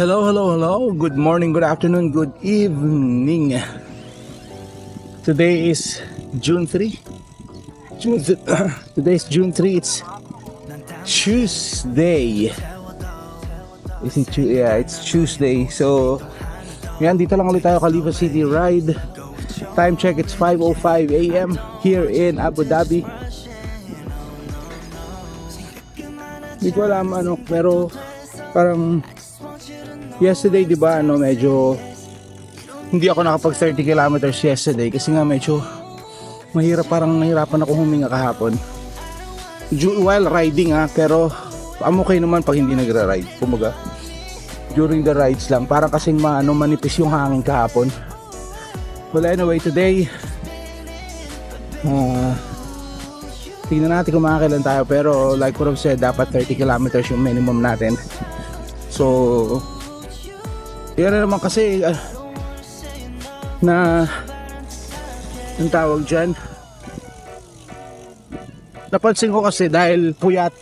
Hello, hello, hello. Good morning, good afternoon, good evening. Today is June 3. Today is June 3. It's Tuesday. It's Tuesday. So, yan, dito lang ulit tayo, Khalifa City Ride. Time check, it's 5:05 a.m. here in Abu Dhabi. Hindi ko alam pero parang yesterday, di ba, medyo hindi ako nakapag 30 kilometers yesterday kasi nga medyo parang nahirapan ako huminga kahapon while riding pero I'm okay naman pag hindi nagra-ride. Kumaga during the rides lang, parang kasing manipis yung hangin kahapon. Well, anyway, today tingnan natin kung makakailan tayo, pero like what I've said, dapat 30 kilometers yung minimum natin. So yan na naman kasi na ang tawag dyan, napansin ko kasi dahil puyat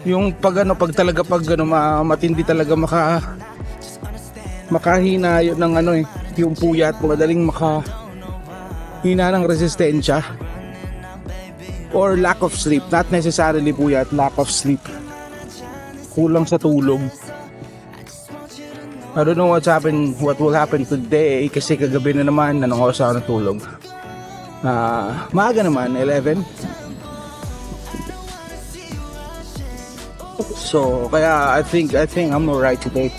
yung pag matindi talaga makahina yun ng yung puyat, madaling makahina ng resistensya or lack of sleep. Not necessarily puyat, lack of sleep, kulang sa tulog. I don't know what will happen today kasi kagabi na naman nanong oras ako natulog. Maaga naman, 11. So kaya I think I'm alright today.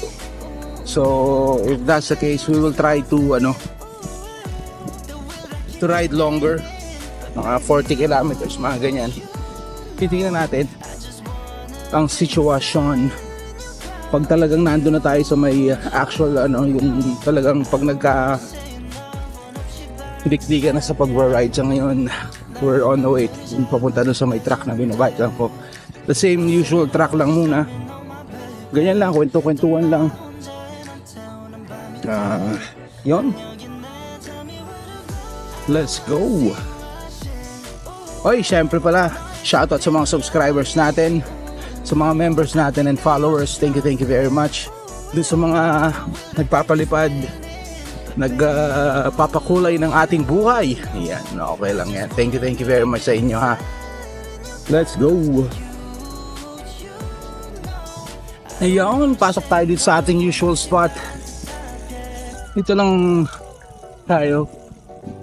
So if that's the case, we will try to ride longer, mga 40 kilometers, mga ganyan. Titingnan natin ang sitwasyon pag talagang nandun na tayo sa may actual yung talagang pag dikdikan na sa pag-ride. Sa ngayon we're on the way papunta doon sa may truck na binabike lang ko, the same usual truck lang muna, ganyan lang, kwento-kwentuhan lang. Yon, let's go. Oy, syempre pala, shoutout sa mga subscribers natin, sa mga members natin and followers. Thank you very much. Dun sa mga nagpapalipad, nagpapakulay ng ating buhay, yan, okay lang yan. Thank you very much sa inyo, ha. Let's go. Ayun, pasok tayo dito sa ating usual spot. Dito lang tayo,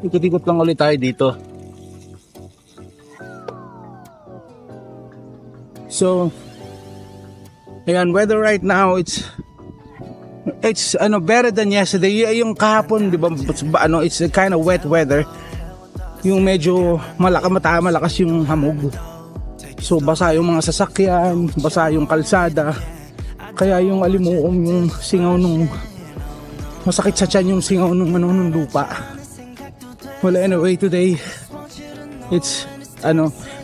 ikot-ikot lang ulit tayo dito. So ayan, weather right now, it's better than yesterday. Yung kahapon, di ba, it's kind of wet weather. Yung medyo malakas yung hamog. So basa yung mga sasakyan, basa yung kalsada. Kaya yung alimuong, yung singaw nung masakit sa tiyan, yung singaw nung lupa. Well, anyway, today it's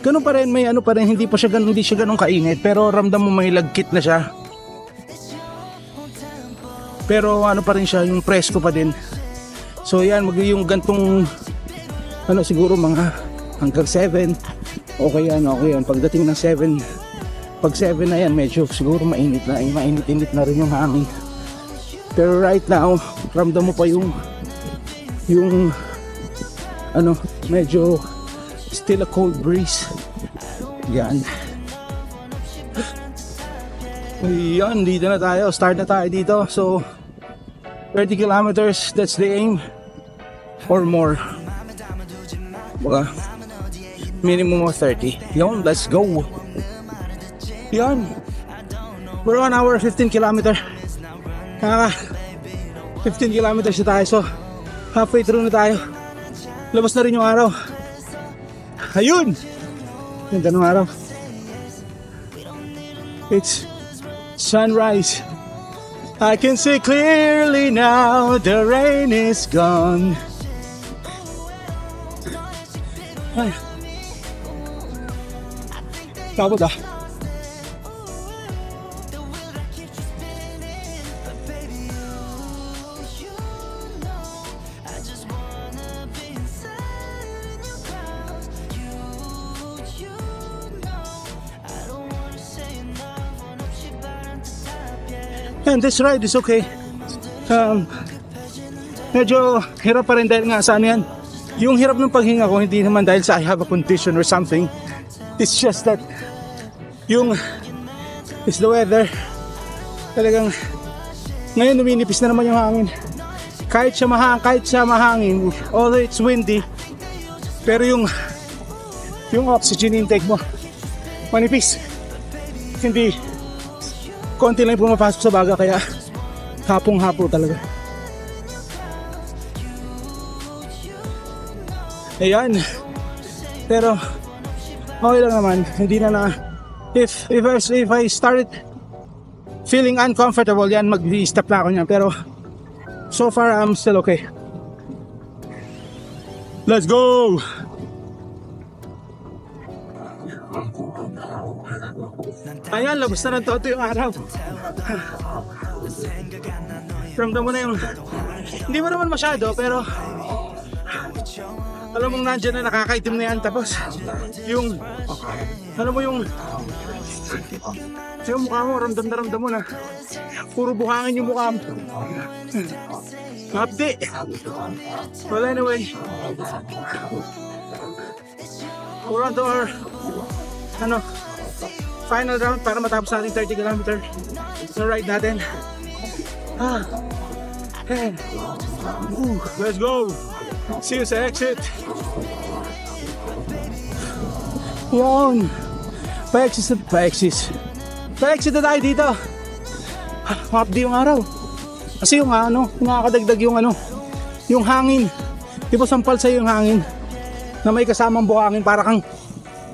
ganun pa rin, may pa rin, hindi siya ganun kainit, pero ramdam mo may lagkit na siya. Pero pa rin siya, yung presko pa din. So yan, yung gantong siguro mga hanggang 7. Okay yan. Pagdating ng 7, pag 7 na yan, medyo siguro mainit na rin yung hangin. Pero right now, ramdam mo pa yung medyo still a cold breeze. Yan. Yan, dito na tayo. Start na tayo dito. So 30 kilometers, that's the aim. Or more. Baka minimum of 30. Yan, let's go. Yan. We're 1 hour 15 kilometer. 15 kilometers na tayo. So halfway through na tayo. Labas na rin yung araw. Ayun! Ganda ng araw. It's sunrise. I can see clearly now, the rain is gone. Ay. Pagod ah. And this ride is okay. Medyo hirap pa rin dahil nga saan yan. Yung hirap ng paghinga ko, hindi naman dahil sa I have a condition or something. It's just that it's the weather. Talagang ngayon numinipis na naman yung hangin. Kahit siya mahangin, although it's windy, pero yung oxygen intake mo manipis. Hindi konti lang pumapasok sa baga, kaya hapong-hapo talaga. Ayan. Pero okay lang naman. Hindi na if I started feeling uncomfortable, yan, mag-i-stop na ako niyan. Pero so far I'm still okay. Let's go! Ayan, labas na ng toto yung araw. Ramdam mo na yung, hindi mo naman masyado, pero alam mong nandyan na, nakakaitim na yan. Tapos yung, alam mo yung mukha mo, ramdam mo na puro buhangin yung mukha mo. Mapdi. Well, anyway, we're on to our final round para matapos natin 30 km na ride natin. Let's go. See you sa exit. Yun. Pa-exit na tayo dito. Mapdi yung araw. Kasi yung nakakadagdag yung hangin. Di ba sampal sa'yo yung hangin na may kasamang buhangin, para kang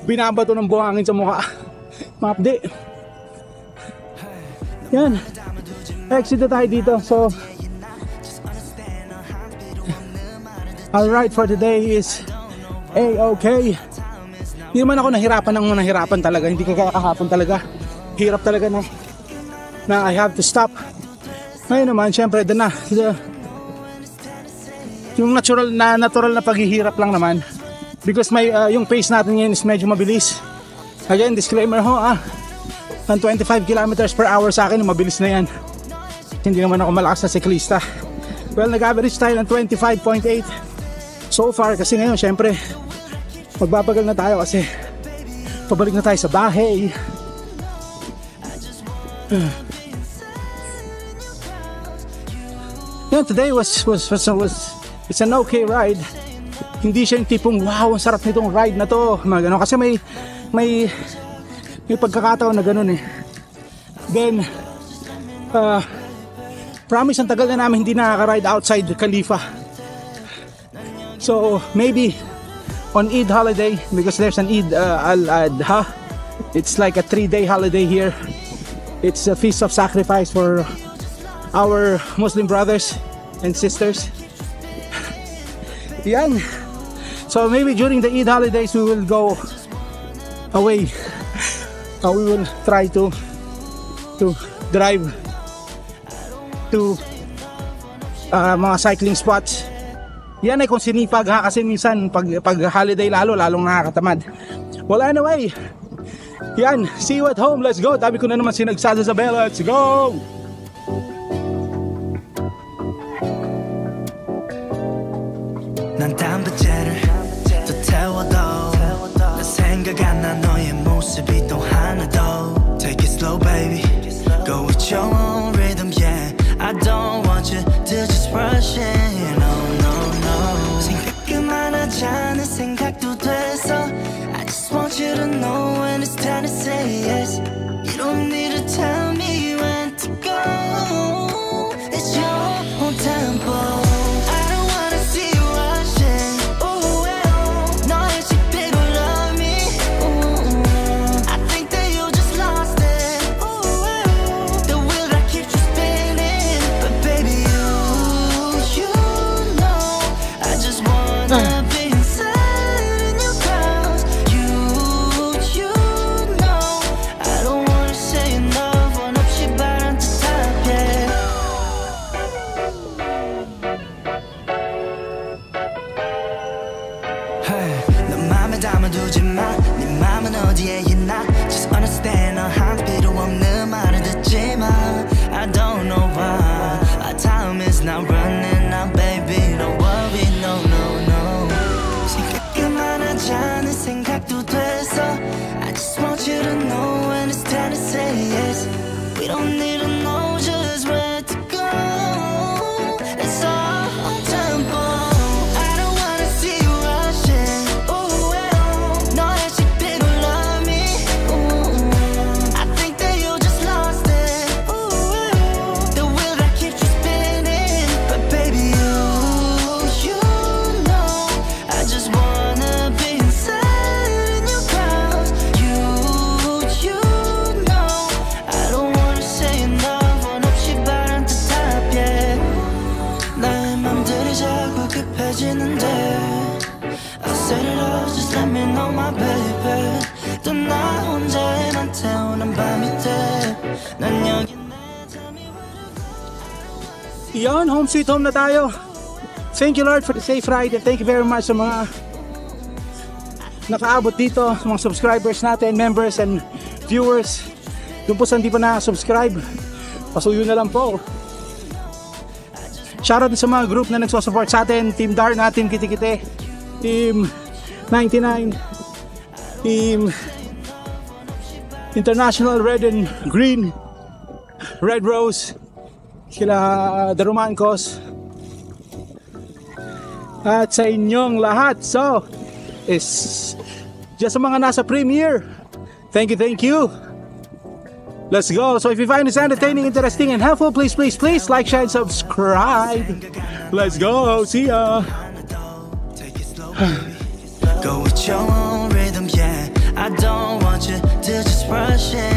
binabato ng buhangin sa mukha. Mapdi. Yan. Exit na tayo dito. So our ride for today is A-okay. Hindi naman ako nahirapan talaga. Hindi kaya kahapon talaga. Hirap talaga na I have to stop. Ngayon naman, syempre, yung natural na paghihirap lang naman. Because yung pace natin ngayon is medyo mabilis. Again, disclaimer ang 25 kilometers per hour sa akin, mabilis na yan. Hindi naman ako malakas na siklista. Well, nag-average tayo ng 25.8 so far, kasi ngayon, syempre, magbabagal na tayo kasi pabalik na tayo sa bahay. Yeah, today it's an okay ride. Hindi siya yung tipong wow, ang sarap nitong ride na to. Kasi may pagkakataon na ganun eh. Then promise, ang tagal na namin hindi nakaka-ride outside Khalifa. So maybe on Eid holiday, because there's an Eid al-Adha. It's like a 3-day holiday here. It's a feast of sacrifice for our Muslim brothers and sisters. Yan. So maybe during the Eid holidays we will go away. We will try to drive to mga cycling spots. Yan ay kung sinipag kasi minsan pag holiday lalong nakakatamad. Well, anyway, yan, see you at home. Let's go. Tabi ko na naman sinagsada sa bell. Let's go. 난 담배째를 또 태워도 내 생각 안 나 너의 모습이 또 하나 더. Take it slow baby, go with your own rhythm, yeah. I don't want you to just rush in, no no no. 생각 그만하자는 생각도 돼서 I just want you to know when it's time to say yes. You don't need to tell me when to go. It's your own tempo. I don't know I said it all, just let me know my baby. 또 나 혼자만 태우는 밤이 돼. 난 여기 Yan, home sweet home na tayo. Thank you Lord for the safe ride and thank you very much sa mga nakaabot dito, sa mga subscribers natin, members and viewers. Doon po sa hindi pa na-subscribe, pasuyo na lang po. Shoutout sa mga group na nagsusupport sa atin, Team Darna, Team Kitikite, Team 99, Team International Red and Green, Red Rose, sila The Romancos, at sa inyong lahat. So, is just sa mga nasa premiere, thank you. Let's go. So if you find this entertaining, interesting and helpful, please like, share and subscribe. Let's go. See ya. Go with your own rhythm, yeah. I don't want you to just rush it.